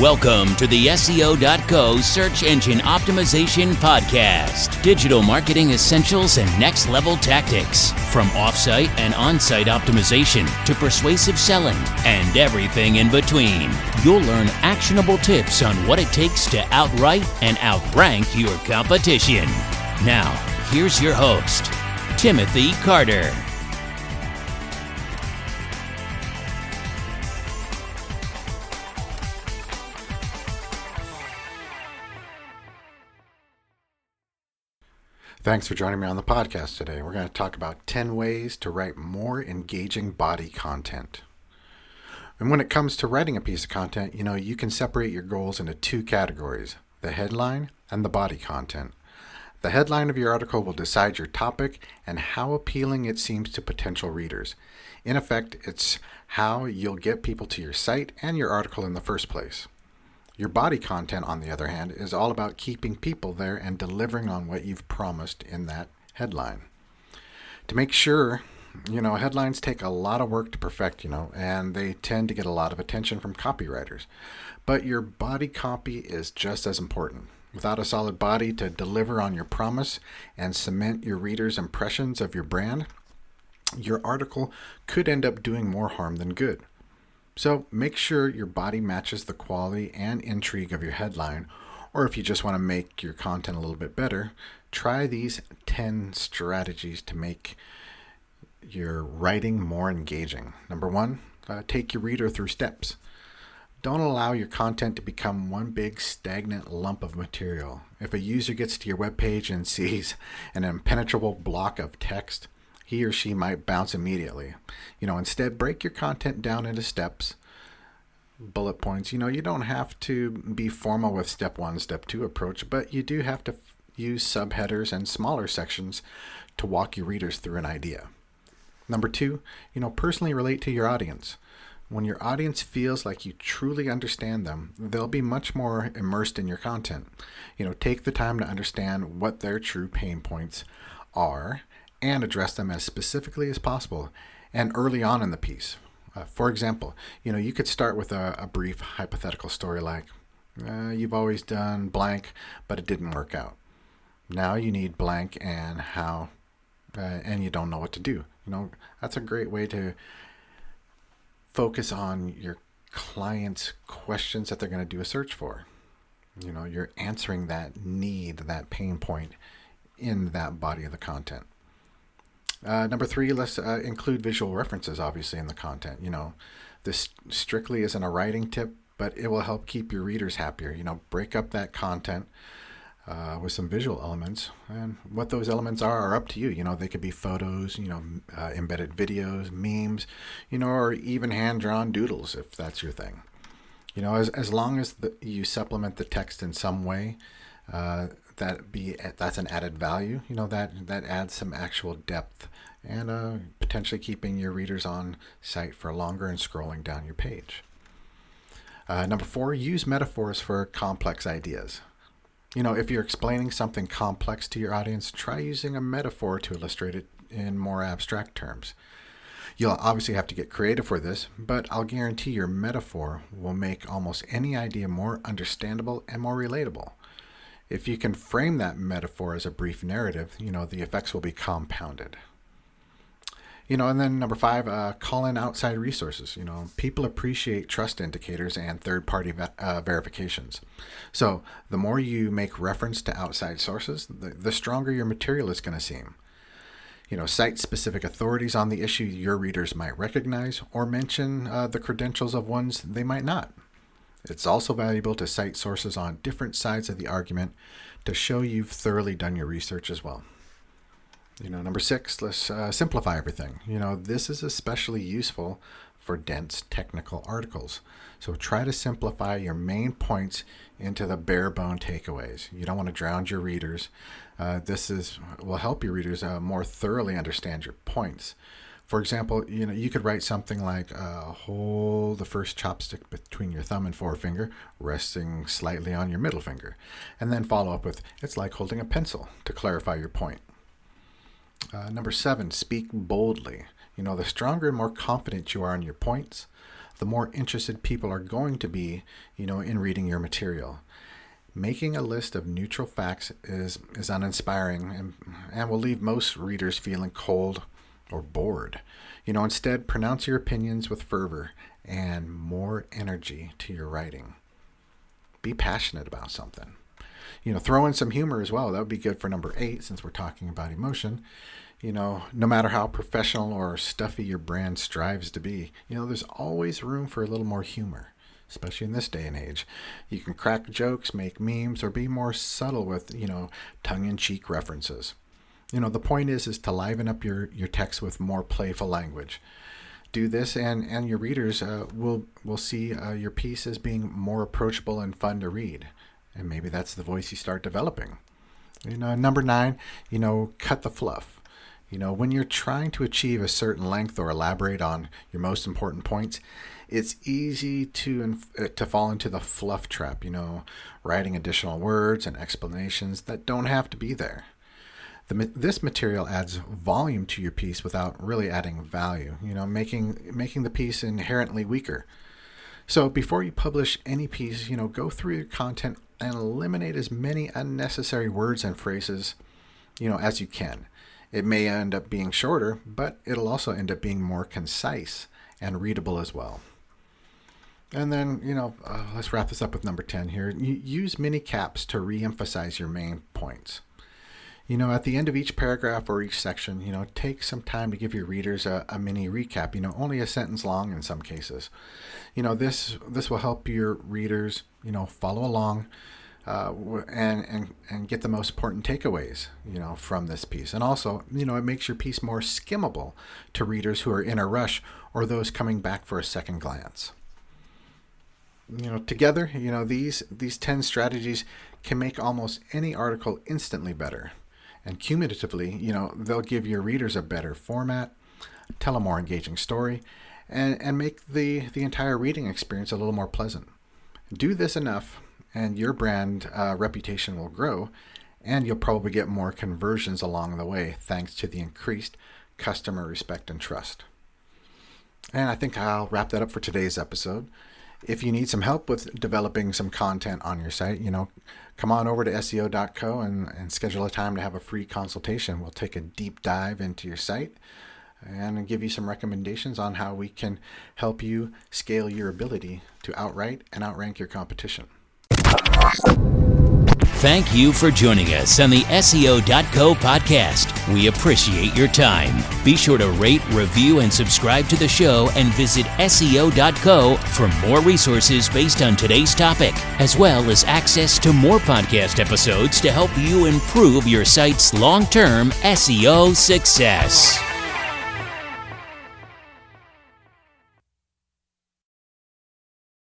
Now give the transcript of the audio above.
Welcome to the SEO.co Search Engine Optimization Podcast. Digital marketing essentials and next level tactics. From offsite and on-site optimization to persuasive selling and everything in between. You'll learn actionable tips on what it takes to outright and outrank your competition. Now, here's your host, Timothy Carter. Thanks for joining me on the podcast today. We're going to talk about 10 ways to write more engaging body content. And when it comes to writing a piece of content, you can separate your goals into two categories, the headline and the body content. The headline of your article will decide your topic and how appealing it seems to potential readers. In effect, it's how you'll get people to your site and your article in the first place. Your body content, on the other hand, is all about keeping people there and delivering on what you've promised in that headline. To make sure, headlines take a lot of work to perfect, and they tend to get a lot of attention from copywriters. But your body copy is just as important. Without a solid body to deliver on your promise and cement your readers' impressions of your brand, your article could end up doing more harm than good. So make sure your body matches the quality and intrigue of your headline, or if you just want to make your content a little bit better, try these 10 strategies to make your writing more engaging. Number 1, take your reader through steps. Don't allow your content to become one big stagnant lump of material. If a user gets to your webpage and sees an impenetrable block of text, he or she might bounce immediately. Instead, break your content down into steps, bullet points. You don't have to be formal with step 1, step 2 approach, but you do have to use subheaders and smaller sections to walk your readers through an idea. Number 2, personally relate to your audience. When your audience feels like you truly understand them, they'll be much more immersed in your content. Take the time to understand what their true pain points are and address them as specifically as possible and early on in the piece. For example, you could start with a brief hypothetical story like, you've always done blank, but it didn't work out. Now you need blank and how, and you don't know what to do. That's a great way to focus on your client's questions that they're going to do a search for. You're answering that need, that pain point in that body of the content. Number 3, let's include visual references, obviously, in the content. This strictly isn't a writing tip, but it will help keep your readers happier. Break up that content with some visual elements. And what those elements are up to you. They could be photos, embedded videos, memes, or even hand-drawn doodles, if that's your thing. As long as you supplement the text in some way, that's an added value. That adds some actual depth and potentially keeping your readers on site for longer and scrolling down your page. Number 4, use metaphors for complex ideas. If you're explaining something complex to your audience, try using a metaphor to illustrate it in more abstract terms. You'll obviously have to get creative for this, but I'll guarantee your metaphor will make almost any idea more understandable and more relatable. If you can frame that metaphor as a brief narrative, the effects will be compounded. And then number 5, call in outside resources. People appreciate trust indicators and third-party verifications. So the more you make reference to outside sources, the stronger your material is going to seem. Cite specific authorities on the issue your readers might recognize, or mention the credentials of ones they might not. It's also valuable to cite sources on different sides of the argument to show you've thoroughly done your research as well. Number 6, let's simplify everything. This is especially useful for dense technical articles. So try to simplify your main points into the bare bone takeaways. You don't want to drown your readers. This will help your readers more thoroughly understand your points. For example, you could write something like, hold the first chopstick between your thumb and forefinger, resting slightly on your middle finger, and then follow up with, it's like holding a pencil, to clarify your point. Number 7, speak boldly. The stronger and more confident you are in your points, the more interested people are going to be, in reading your material. Making a list of neutral facts is uninspiring and will leave most readers feeling cold or bored. Instead, pronounce your opinions with fervor and more energy to your writing. Be passionate about something. Throw in some humor as well. That would be good for number 8, since we're talking about emotion. No matter how professional or stuffy your brand strives to be, there's always room for a little more humor, especially in this day and age. You can crack jokes, make memes, or be more subtle with, tongue-in-cheek references. The point is to liven up your text with more playful language. Do this and your readers will see your piece as being more approachable and fun to read. And maybe that's the voice you start developing. Number 9, cut the fluff. When you're trying to achieve a certain length or elaborate on your most important points, it's easy to fall into the fluff trap, writing additional words and explanations that don't have to be there. This material adds volume to your piece without really adding value, making the piece inherently weaker. So before you publish any piece, go through your content and eliminate as many unnecessary words and phrases, as you can. It may end up being shorter, but it'll also end up being more concise and readable as well. And then, let's wrap this up with number 10 here. Use mini caps to re-emphasize your main points. At the end of each paragraph or each section, take some time to give your readers a mini recap, only a sentence long in some cases. This will help your readers, follow along and get the most important takeaways, from this piece. And also, it makes your piece more skimmable to readers who are in a rush or those coming back for a second glance. Together, these 10 strategies can make almost any article instantly better. And cumulatively, they'll give your readers a better format, tell a more engaging story, and make the entire reading experience a little more pleasant. Do this enough, and your brand reputation will grow, and you'll probably get more conversions along the way thanks to the increased customer respect and trust. And I think I'll wrap that up for today's episode. If you need some help with developing some content on your site, come on over to SEO.co and schedule a time to have a free consultation. We'll take a deep dive into your site and give you some recommendations on how we can help you scale your ability to outwrite and outrank your competition. Thank you for joining us on the SEO.co podcast. We appreciate your time. Be sure to rate, review, and subscribe to the show and visit SEO.co for more resources based on today's topic, as well as access to more podcast episodes to help you improve your site's long-term SEO success.